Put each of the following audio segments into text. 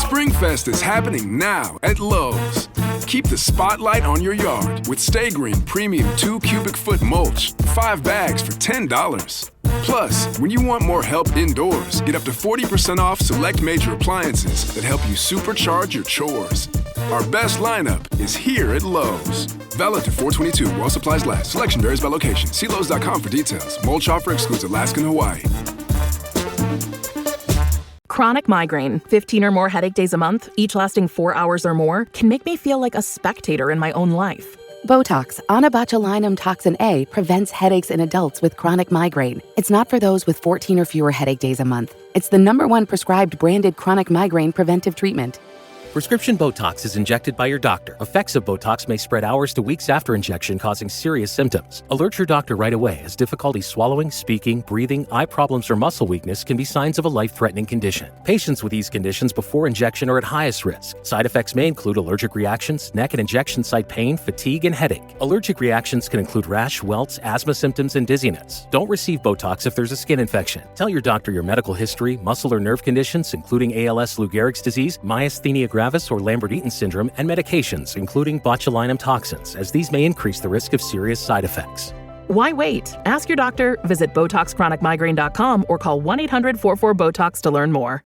Springfest is happening now at Lowe's. Keep the spotlight on your yard with Stay Green Premium 2 cubic foot mulch, 5 bags for $10. Plus, when you want more help indoors, get up to 40% off select major appliances that help you supercharge your chores. Our best lineup is here at Lowe's. Valid to 4/22 while supplies last. Selection varies by location. See Lowe's.com for details. Mulch offer excludes Alaska and Hawaii. Chronic migraine, 15 or more headache days a month, each lasting 4 hours or more, can make me feel like a spectator in my own life. Botox, onabotulinum toxin A, prevents headaches in adults with chronic migraine. It's not for those with 14 or fewer headache days a month. It's the #1 prescribed branded chronic migraine preventive treatment. Prescription Botox is injected by your doctor. Effects of Botox may spread hours to weeks after injection, causing serious symptoms. Alert your doctor right away, as difficulty swallowing, speaking, breathing, eye problems, or muscle weakness can be signs of a life-threatening condition. Patients with these conditions before injection are at highest risk. Side effects may include allergic reactions, neck and injection site pain, fatigue, and headache. Allergic reactions can include rash, welts, asthma symptoms, and dizziness. Don't receive Botox if there's a skin infection. Tell your doctor your medical history, muscle or nerve conditions, including ALS, Lou Gehrig's disease, myasthenia gravis, or Lambert-Eaton syndrome, and medications, including botulinum toxins, as these may increase the risk of serious side effects. Why wait? Ask your doctor, visit BotoxChronicMigraine.com, or call 1-800-44-BOTOX to learn more.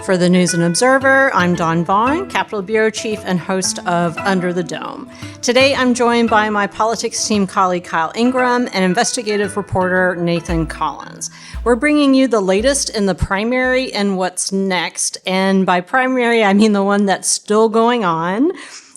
For the News and Observer, I'm Dawn Vaughan, Capitol Bureau Chief and host of Under the Dome. Today, I'm joined by my politics team colleague Kyle Ingram and investigative reporter Nathan Collins. We're bringing you the latest in the primary and what's next. And by primary, I mean the one that's still going on,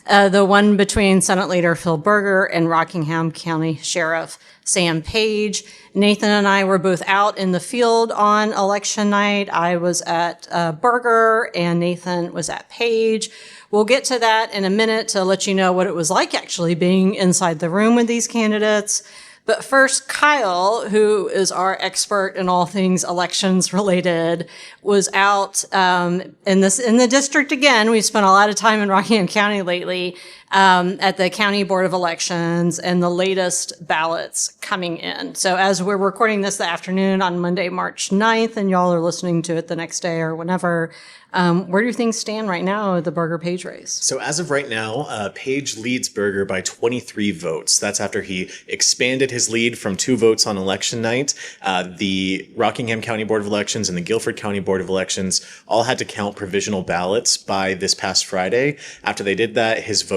the one between Senate Leader Phil Berger and Rockingham County Sheriff Sam Page. Nathan and I were both out in the field on election night. I was at Berger and Nathan was at Page. We'll get to that in a minute to let you know what it was like actually being inside the room with these candidates. But first, Kyle, who is our expert in all things elections related, was out in the district again. We've spent a lot of time in Rockingham County lately at the County Board of Elections and the latest ballots coming in. So as we're recording this the afternoon on Monday, March 9th, and y'all are listening to it the next day or whenever, where do things stand right now with the Berger-Page race? So as of right now, Page leads Berger by 23 votes. That's after he expanded his lead from 2 votes on election night. The Rockingham County Board of Elections and the Guilford County Board of Elections all had to count provisional ballots by this past Friday. After they did that, his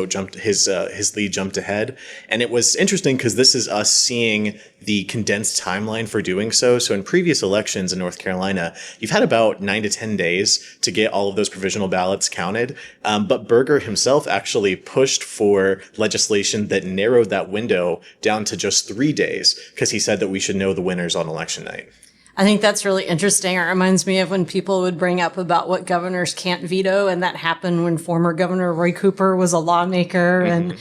lead jumped ahead. And it was interesting because this is us seeing the condensed timeline for doing so. So in previous elections in North Carolina, you've had about 9 to 10 days to get all of those provisional ballots counted. But Berger himself actually pushed for legislation that narrowed that window down to just 3 days because he said that we should know the winners on election night. I think that's really interesting. It reminds me of when people would bring up about what governors can't veto, and that happened when former Governor Roy Cooper was a lawmaker. And,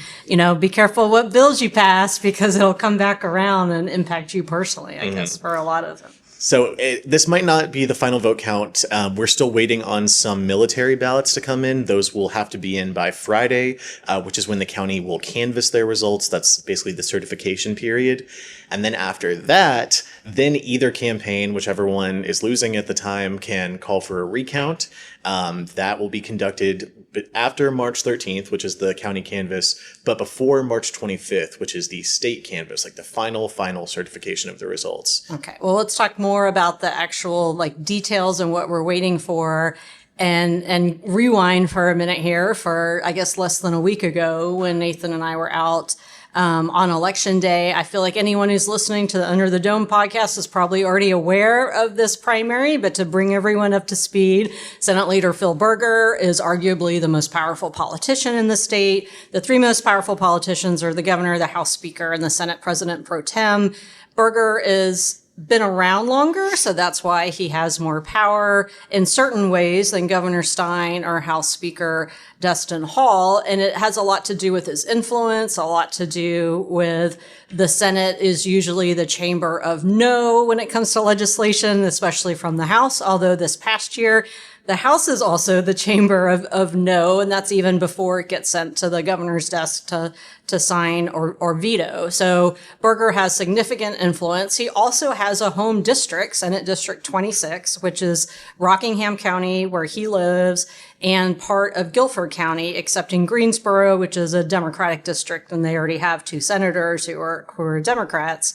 be careful what bills you pass because it'll come back around and impact you personally, I guess, for a lot of them. So this might not be the final vote count. We're still waiting on some military ballots to come in. Those will have to be in by Friday, which is when the county will canvass their results. That's basically the certification period. And then after that, then either campaign, whichever one is losing at the time, can call for a recount. That will be conducted after March 13th, which is the county canvass, but before March 25th, which is the state canvass, like the final certification of the results. Okay. Well, let's talk more about the actual details and what we're waiting for. And rewind for a minute here for, I guess, less than a week ago when Nathan and I were out on election day. I feel like anyone who's listening to the Under the Dome podcast is probably already aware of this primary, but to bring everyone up to speed, Senate Leader Phil Berger is arguably the most powerful politician in the state. The 3 most powerful politicians are the governor, the House Speaker, and the Senate President pro tem. Berger is been around longer, so that's why he has more power in certain ways than Governor Stein or House Speaker Dustin Hall. And it has a lot to do with his influence, a lot to do with the Senate is usually the chamber of no when it comes to legislation, especially from the House. Although this past year, The House is also the chamber of no, and that's even before it gets sent to the governor's desk to sign or veto. So Berger has significant influence. He also has a home district, Senate District 26, which is Rockingham County, where he lives, and part of Guilford County, except in Greensboro, which is a Democratic district, and they already have 2 senators who are Democrats.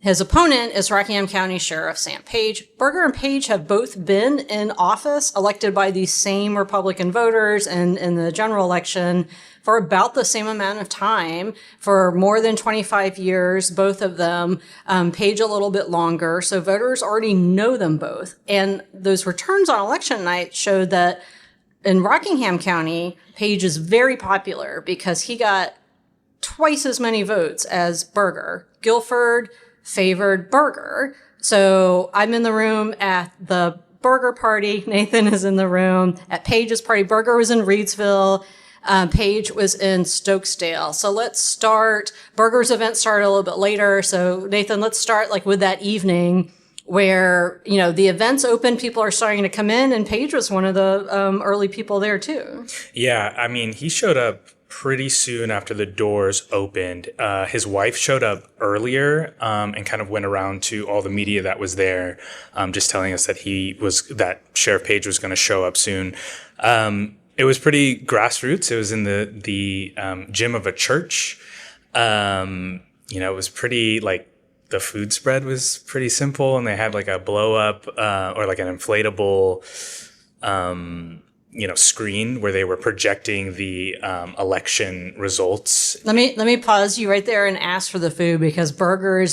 His opponent is Rockingham County Sheriff Sam Page. Berger and Page have both been in office, elected by these same Republican voters in the general election for about the same amount of time, for more than 25 years, both of them, Page a little bit longer. So voters already know them both. And those returns on election night showed that in Rockingham County, Page is very popular because he got twice as many votes as Berger. Guilford favored Berger. So I'm in the room at the Berger party. Nathan is in the room at Page's party. Berger was in Reidsville. Page was in Stokesdale. So let's start. Berger's event started a little bit later. So Nathan, let's start like with that evening where, you know, the events open, people are starting to come in, and Page was one of the early people there too. Yeah, I mean, he showed up pretty soon after the doors opened. His wife showed up earlier and kind of went around to all the media that was there, just telling us that Sheriff Page was going to show up soon. It was pretty grassroots. It was in the gym of a church. It was pretty the food spread was pretty simple, and they had like a blow up or like an inflatable screen where they were projecting the election results. Let me pause you right there and ask for the food, because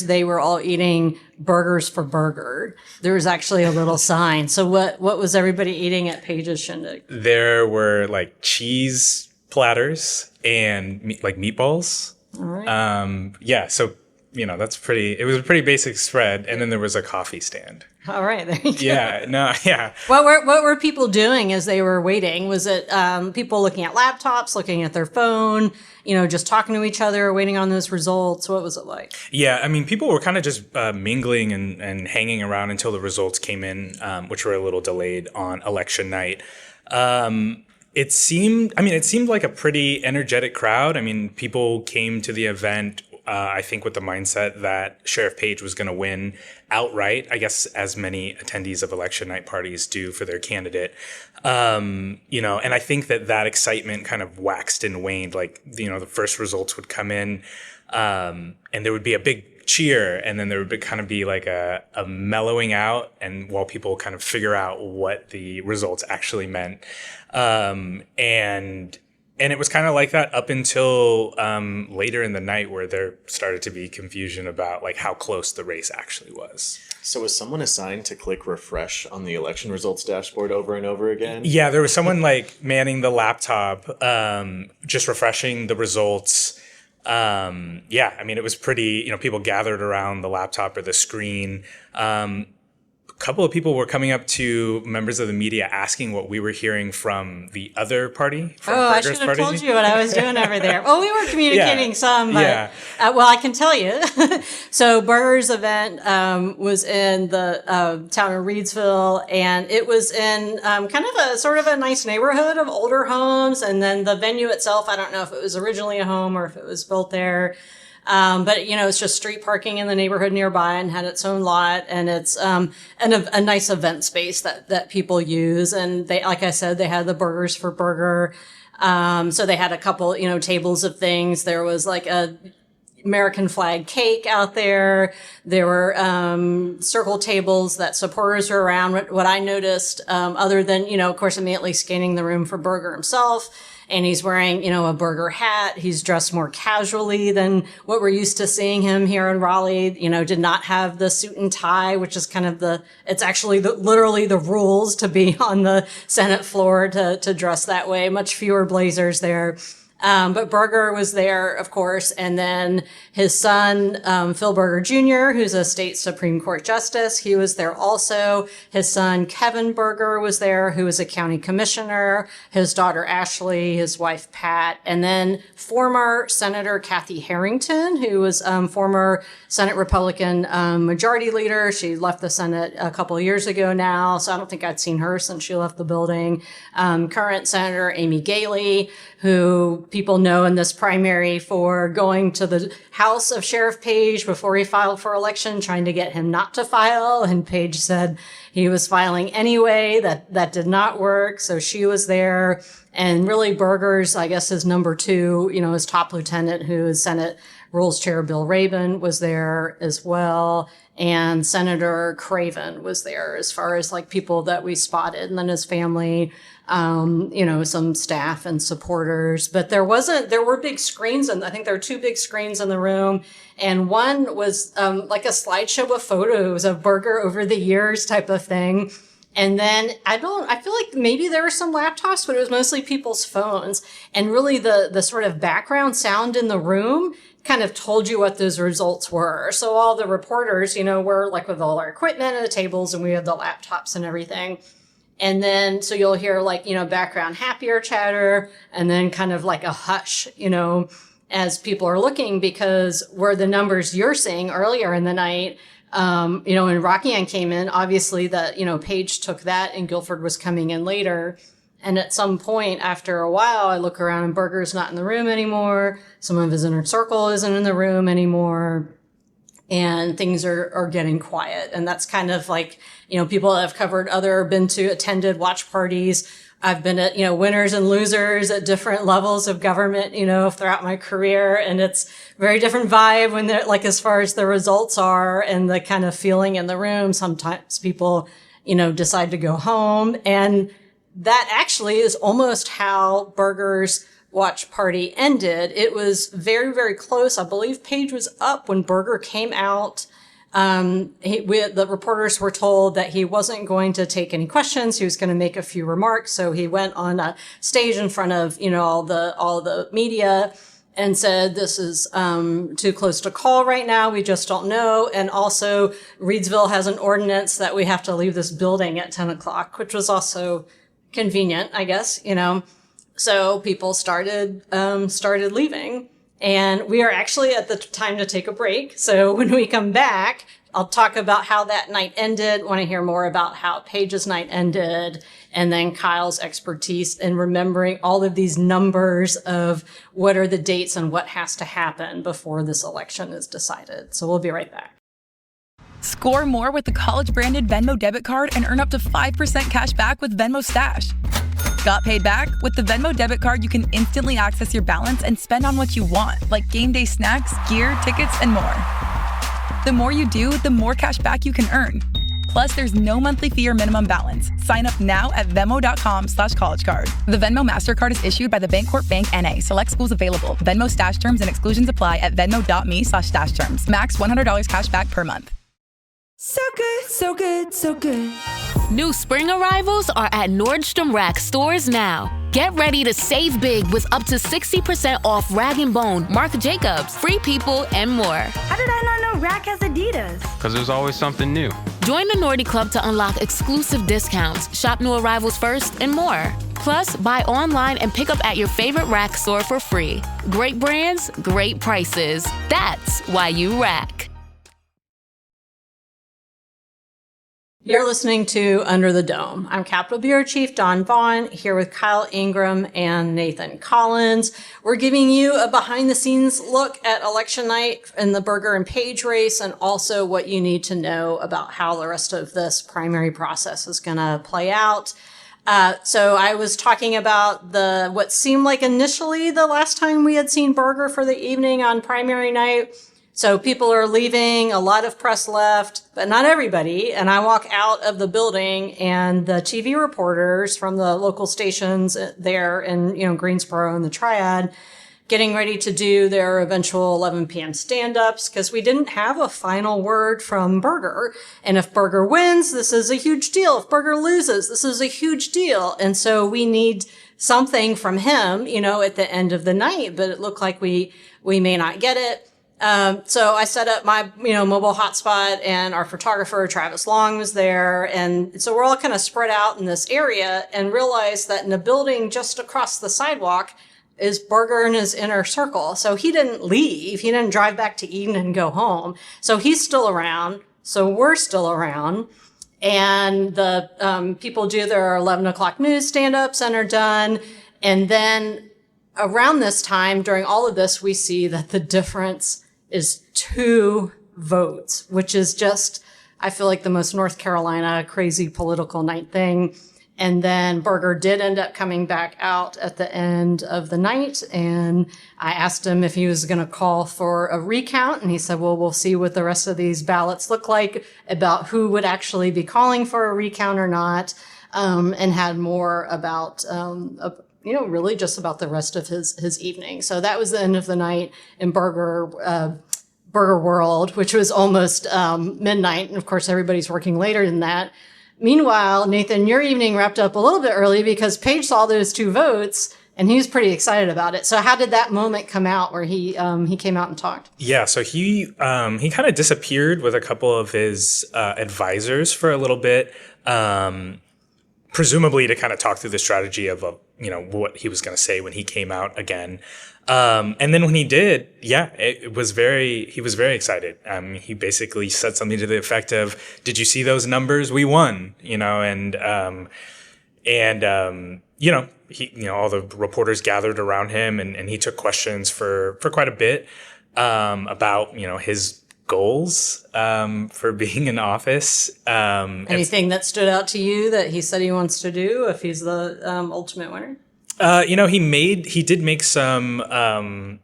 they were all eating burgers for Berger. There was actually a little sign. So what was everybody eating at Page's shindig? There were like cheese platters and meatballs. All right. So it was a pretty basic spread, and then there was a coffee stand. All right, there you go. Yeah. What were people doing as they were waiting? Was it people looking at laptops, looking at their phone, just talking to each other, waiting on those results? What was it like? Yeah, I mean, people were kind of just mingling and hanging around until the results came in, which were a little delayed on election night. It seemed like a pretty energetic crowd. I mean, people came to the event I think with the mindset that Sheriff Page was going to win outright, I guess as many attendees of election night parties do for their candidate. And I think that excitement kind of waxed and waned. The first results would come in and there would be a big cheer, and then there would kind of be like a mellowing out, and while people kind of figure out what the results actually meant. And it was kind of like that up until later in the night, where there started to be confusion about how close the race actually was. So was someone assigned to click refresh on the election results dashboard over and over again? Yeah, there was someone manning the laptop, just refreshing the results. It was pretty, people gathered around the laptop or the screen. A couple of people were coming up to members of the media asking what we were hearing from the other party. I should have told you what I was doing over there. Well, we were communicating some, but I can tell you. So Berger's event was in the town of Reidsville, and it was in kind of a sort of a nice neighborhood of older homes. And then the venue itself, I don't know if it was originally a home or if it was built there. But it's just street parking in the neighborhood nearby and had its own lot. And it's, a nice event space that people use. And they, like I said, they had the burgers for Berger. So they had a couple, tables of things. There was like a American flag cake out there. There were, circle tables that supporters were around. What I noticed, other than, of course, immediately scanning the room for Berger himself, and he's wearing, a Berger hat. He's dressed more casually than what we're used to seeing him here in Raleigh. Did not have the suit and tie, which is kind of it's actually literally the rules to be on the Senate floor to dress that way. Much fewer blazers there. But Berger was there, of course, and then his son, Phil Berger Jr., who's a state Supreme Court justice, he was there also. His son, Kevin Berger, was there, who was a county commissioner, his daughter, Ashley, his wife, Pat, and then former Senator Kathy Harrington, who was former Senate Republican majority leader. She left the Senate a couple of years ago now, so I don't think I'd seen her since she left the building. Current Senator Amy Galey, who people know in this primary for going to the house of Sheriff Page before he filed for election, trying to get him not to file. And Page said he was filing anyway. That did not work. So she was there. And really Berger's, I guess, his number two, his top lieutenant, who is Senate Rules Chair Bill Rabin, was there as well. And Senator Craven was there, as far as like people that we spotted, and then his family, some staff and supporters. But there were big screens, and I think there were two big screens in the room. And one was like a slideshow of photos of Berger over the years type of thing. And then I feel like maybe there were some laptops, but it was mostly people's phones. And really the sort of background sound in the room kind of told you what those results were. So all the reporters, were like with all our equipment and the tables, and we had the laptops and everything. And then, so you'll hear like, background happier chatter, and then kind of like a hush, as people are looking, because where the numbers you're seeing earlier in the night, when Rockingham came in, obviously that, Page took that and Guilford was coming in later. And at some point after a while, I look around and Berger's not in the room anymore. Some of his inner circle isn't in the room anymore. And things are getting quiet. And that's kind of like, people that have attended watch parties. I've been at, winners and losers at different levels of government, throughout my career. And it's very different vibe when they're like, as far as the results are and the kind of feeling in the room. Sometimes people, decide to go home. And that actually is almost how Berger's watch party ended. It was very, very close. I believe Page was up when Berger came out. The reporters were told that he wasn't going to take any questions. He was going to make a few remarks. So he went on a stage in front of, all the media and said, this is too close to call right now. We just don't know. And also, Reidsville has an ordinance that we have to leave this building at 10 o'clock, which was also convenient, I guess, So people started leaving. And we are actually at the time to take a break. So when we come back, I'll talk about how that night ended, want to hear more about how Page's night ended, and then Kyle's expertise in remembering all of these numbers of what are the dates and what has to happen before this election is decided. So we'll be right back. Score more with the college-branded Venmo debit card and earn up to 5% cash back with Venmo Stash. Got paid back? With the Venmo debit card, you can instantly access your balance and spend on what you want, like game day snacks, gear, tickets, and more. The more you do, the more cash back you can earn. Plus, there's no monthly fee or minimum balance. Sign up now at Venmo.com/collegecard. The Venmo MasterCard is issued by the Bancorp Bank N.A. Select schools available. Venmo Stash terms and exclusions apply at venmo.me/stash terms. Max $100 cash back per month. So good, so good, so good. New spring arrivals are at Nordstrom Rack stores now. Get ready to save big with up to 60% off Rag & Bone, Marc Jacobs, Free People, and more. How did I not know Rack has Adidas? Because there's always something new. Join the Nordy Club to unlock exclusive discounts, shop new arrivals first, and more. Plus, buy online and pick up at your favorite Rack store for free. Great brands, great prices. That's why you Rack. You're listening to Under the Dome. I'm Capitol Bureau Chief Dawn Vaughan, here with Kyle Ingram and Nathan Collins. We're giving you a behind-the-scenes look at election night in the Berger and Page race, and also what you need to know about how the rest of this primary process is going to play out. So I was talking about what seemed like initially the last time we had seen Berger for the evening on primary night. So people are leaving, a lot of press left, but not everybody. And I walk out of the building and the TV reporters from the local stations there in, Greensboro and the Triad getting ready to do their eventual 11 p.m. stand-ups because we didn't have a final word from Berger. And if Berger wins, this is a huge deal. If Berger loses, this is a huge deal. And so we need something from him, at the end of the night, but it looked like we may not get it. So I set up my, mobile hotspot, and our photographer, Travis Long, was there. And so we're all kind of spread out in this area and realized that in a building just across the sidewalk is Berger and his inner circle. So he didn't leave. He didn't drive back to Eden and go home. So he's still around. So we're still around. And the people do their 11 o'clock news stand-ups and are done. And then around this time, during all of this, we see that the difference is 2 votes, which is just, I feel like, the most North Carolina crazy political night thing. And then Berger did end up coming back out at the end of the night. And I asked him if he was going to call for a recount. And he said, well, we'll see what the rest of these ballots look like about who would actually be calling for a recount or not. And had more about, really just about the rest of his evening. So that was the end of the night in Berger World, which was almost midnight. And of course, everybody's working later than that. Meanwhile, Nathan, your evening wrapped up a little bit early because Paige saw those 2 votes and he was pretty excited about it. So how did that moment come out where he came out and talked? Yeah, so he kind of disappeared with a couple of his advisors for a little bit, presumably to kind of talk through the strategy of what he was going to say when he came out again. And then when he did, he was very excited. He basically said something to the effect of, did you see those numbers? We won, he, all the reporters gathered around him and he took questions for quite a bit, about, his goals, for being in office. Anything that stood out to you that he said he wants to do if he's the, ultimate winner? He did make some,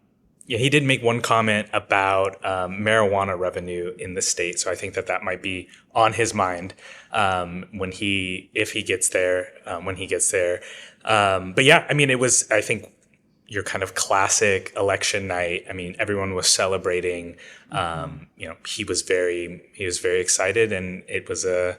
he did make one comment about marijuana revenue in the state. So I think that might be on his mind if he gets there. But yeah, it was, I think, your kind of classic election night. Everyone was celebrating. He was very excited, and it was a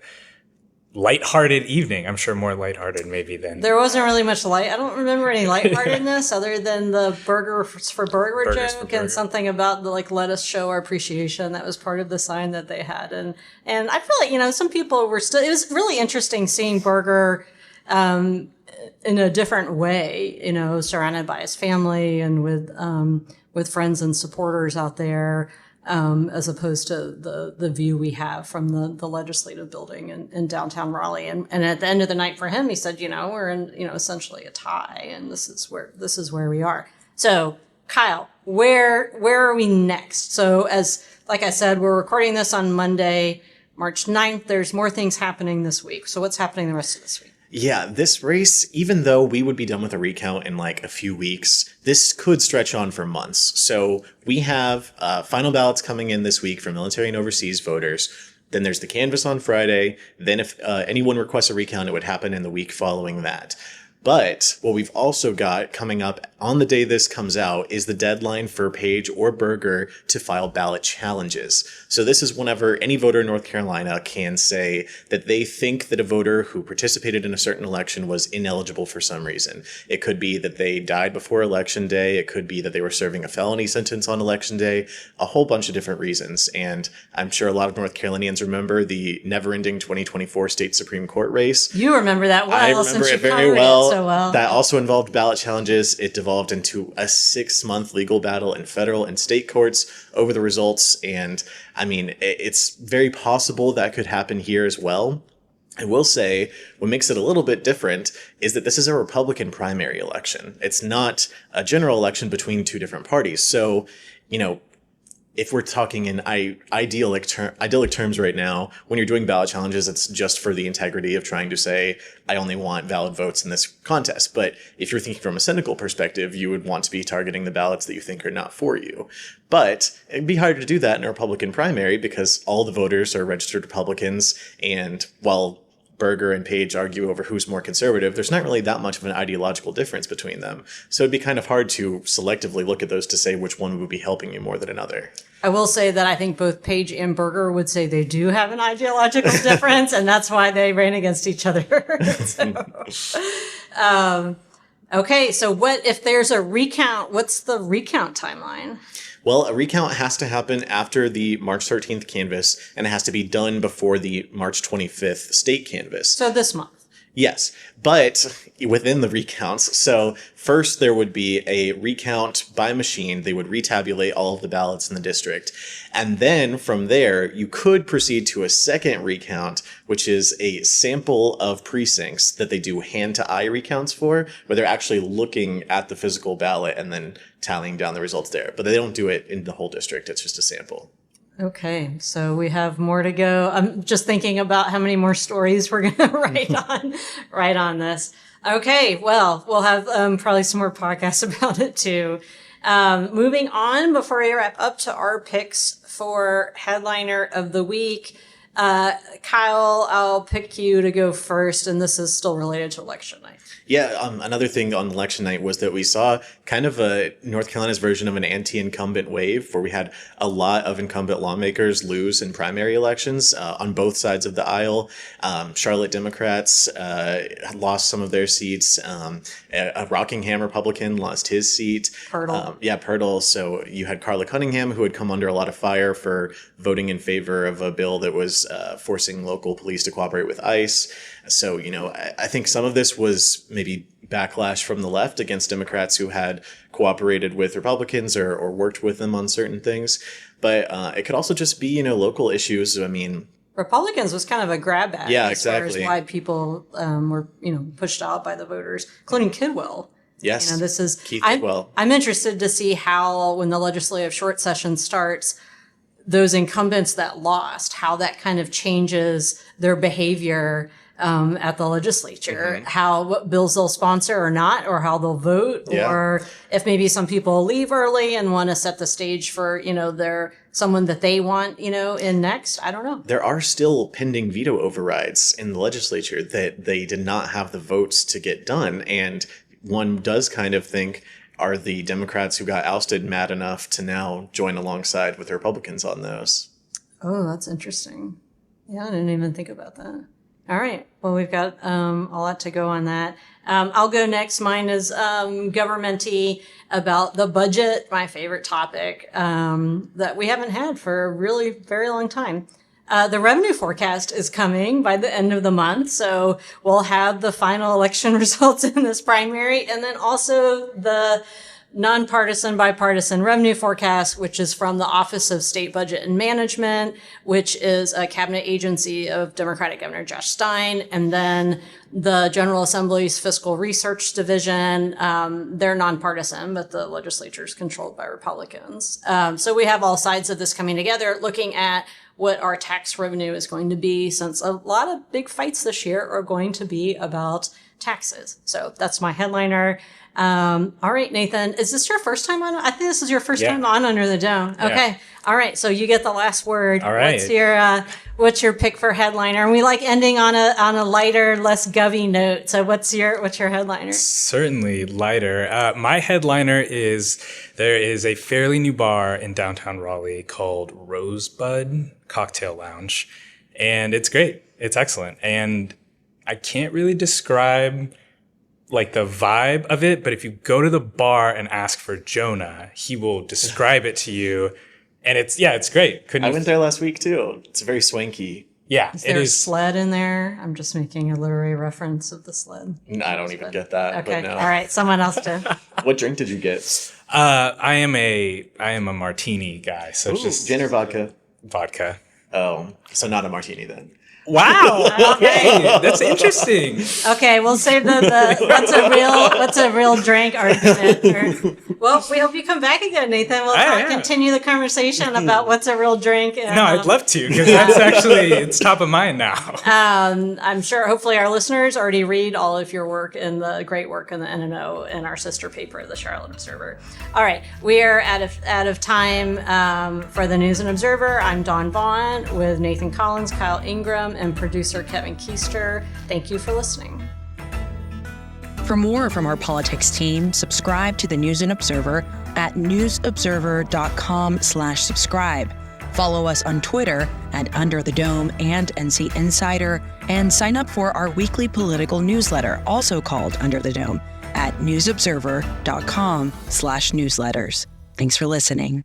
lighthearted evening. I'm sure more lighthearted maybe than there wasn't really much light. I don't remember any lightheartedness other than the burger for burger joke and something about the let us show our appreciation. That was part of the sign that they had, and I feel like some people were still. It was really interesting seeing Berger in a different way. Surrounded by his family and with friends and supporters out there. As opposed to the view we have from the legislative building in downtown Raleigh. And at the end of the night for him, he said, we're in, essentially a tie, and this is where we are. So Kyle, where are we next? So like I said, we're recording this on Monday, March 9th. There's more things happening this week. So what's happening the rest of this week? Yeah, this race, even though we would be done with a recount in a few weeks, this could stretch on for months. So we have final ballots coming in this week for military and overseas voters. Then there's the canvass on Friday. Then if anyone requests a recount, it would happen in the week following that. But what we've also got coming up on the day this comes out is the deadline for Paige or Berger to file ballot challenges. So this is whenever any voter in North Carolina can say that they think that a voter who participated in a certain election was ineligible for some reason. It could be that they died before election day. It could be that they were serving a felony sentence on election day, a whole bunch of different reasons. And I'm sure a lot of North Carolinians remember the never-ending 2024 state Supreme Court race. You remember that well. I remember it very well. So well. That also involved ballot challenges. It devolved into a 6-month legal battle in federal and state courts over the results. And it's very possible that could happen here as well. I will say what makes it a little bit different is that this is a Republican primary election. It's not a general election between 2 different parties. So, if we're talking in idyllic terms right now, when you're doing ballot challenges, it's just for the integrity of trying to say, I only want valid votes in this contest. But if you're thinking from a cynical perspective, you would want to be targeting the ballots that you think are not for you. But it'd be hard to do that in a Republican primary because all the voters are registered Republicans. And while Berger and Page argue over who's more conservative, there's not really that much of an ideological difference between them. So it'd be kind of hard to selectively look at those to say which one would be helping you more than another. I will say that I think both Page and Berger would say they do have an ideological difference, and that's why they ran against each other. Okay, so what if there's a recount? What's the recount timeline? Well, a recount has to happen after the March 13th canvass, and it has to be done before the March 25th state canvass. So this month. Yes, but within the recounts, so first there would be a recount by machine. They would retabulate all of the ballots in the district. And then from there, you could proceed to a second recount, which is a sample of precincts that they do hand-to-eye recounts for, where they're actually looking at the physical ballot and then tallying down the results there. But they don't do it in the whole district. It's just a sample. Okay, so we have more to go. I'm just thinking about how many more stories we're going to write on this. Okay, well, we'll have probably some more podcasts about it too. Moving on, before we wrap up to our picks for headliner of the week, Kyle, I'll pick you to go first, and this is still related to election night. Yeah, another thing on election night was that we saw kind of a North Carolina's version of an anti-incumbent wave, where we had a lot of incumbent lawmakers lose in primary elections on both sides of the aisle. Charlotte Democrats lost some of their seats. A Rockingham Republican lost his seat. Pirtle. Pirtle. So you had Carla Cunningham, who had come under a lot of fire for voting in favor of a bill that was forcing local police to cooperate with ICE. So, I think some of this was maybe backlash from the left against Democrats who had cooperated with Republicans or worked with them on certain things. But it could also just be, local issues. I mean, Republicans was kind of a grab bag. Yeah, exactly. exactly. As far as why people were, pushed out by the voters, including Kidwell. Yes. This is Keith Kidwell. I'm interested to see how, when the legislative short session starts, those incumbents that lost, how that kind of changes their behavior at the legislature, what bills they'll sponsor or not, or how they'll vote, or if maybe some people leave early and want to set the stage for, someone that they want, in next. I don't know. There are still pending veto overrides in the legislature that they did not have the votes to get done. And one does kind of think, are the Democrats who got ousted mad enough to now join alongside with the Republicans on those? Oh, that's interesting. Yeah, I didn't even think about that. All right. Well, we've got a lot to go on that. I'll go next. Mine is government-y, about the budget, my favorite topic that we haven't had for a really very long time. The revenue forecast is coming by the end of the month, so we'll have the final election results in this primary, and then also the nonpartisan, bipartisan revenue forecast, which is from the Office of State Budget and Management, which is a cabinet agency of Democratic Governor Josh Stein, and then the General Assembly's Fiscal Research Division. They're nonpartisan, but the legislature is controlled by Republicans. So we have all sides of this coming together, looking at what our tax revenue is going to be, since a lot of big fights this year are going to be about taxes. So that's my headliner. All right, Nathan, is this your first time on? I think this is your first time on Under the Dome. Okay. Yeah. All right. So you get the last word. All right. What's your pick for headliner? And we like ending on a lighter, less govy note. So what's your headliner? Certainly lighter. My headliner is, there is a fairly new bar in downtown Raleigh called Rosebud Cocktail Lounge. And it's great. It's excellent. And I can't really describe like the vibe of it, but if you go to the bar and ask for Jonah, he will describe it to you. And it's great. I went there last week too. It's very swanky. Yeah, is there a sled in there? I'm just making a literary reference of the sled. I don't even get that. Okay, but no. All right, someone else did. What drink did you get? I am a martini guy. So just gin or vodka? Vodka. Oh, so not a martini then. Wow. Okay, that's interesting. Okay, we'll save the what's a real drink argument. Well, we hope you come back again, Nathan. We'll continue the conversation about what's a real drink. And, no, I'd love to, because that's actually, it's top of mind now. I'm sure hopefully our listeners already read all of your work and the great work in the NNO and our sister paper, the Charlotte Observer. All right, we are out of time for the News and Observer. I'm Dawn Vaughan. Content with Nathan Collins, Kyle Ingram, and producer Kevin Keister. Thank you for listening. For more from our politics team, subscribe to the News and Observer at newsobserver.com/subscribe. Follow us on Twitter at Under the Dome and NC Insider, and sign up for our weekly political newsletter, also called Under the Dome, at newsobserver.com/newsletters. Thanks for listening.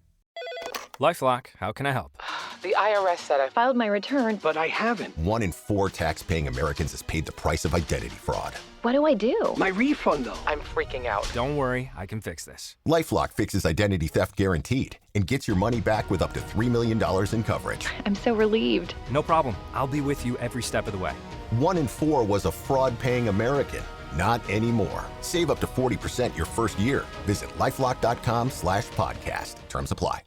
LifeLock, how can I help? The IRS said I filed my return, but I haven't. 1 in 4 tax-paying Americans has paid the price of identity fraud. What do I do? My refund, though. I'm freaking out. Don't worry, I can fix this. LifeLock fixes identity theft guaranteed and gets your money back with up to $3 million in coverage. I'm so relieved. No problem. I'll be with you every step of the way. 1 in 4 was a fraud-paying American. Not anymore. Save up to 40% your first year. Visit LifeLock.com/podcast. Terms apply.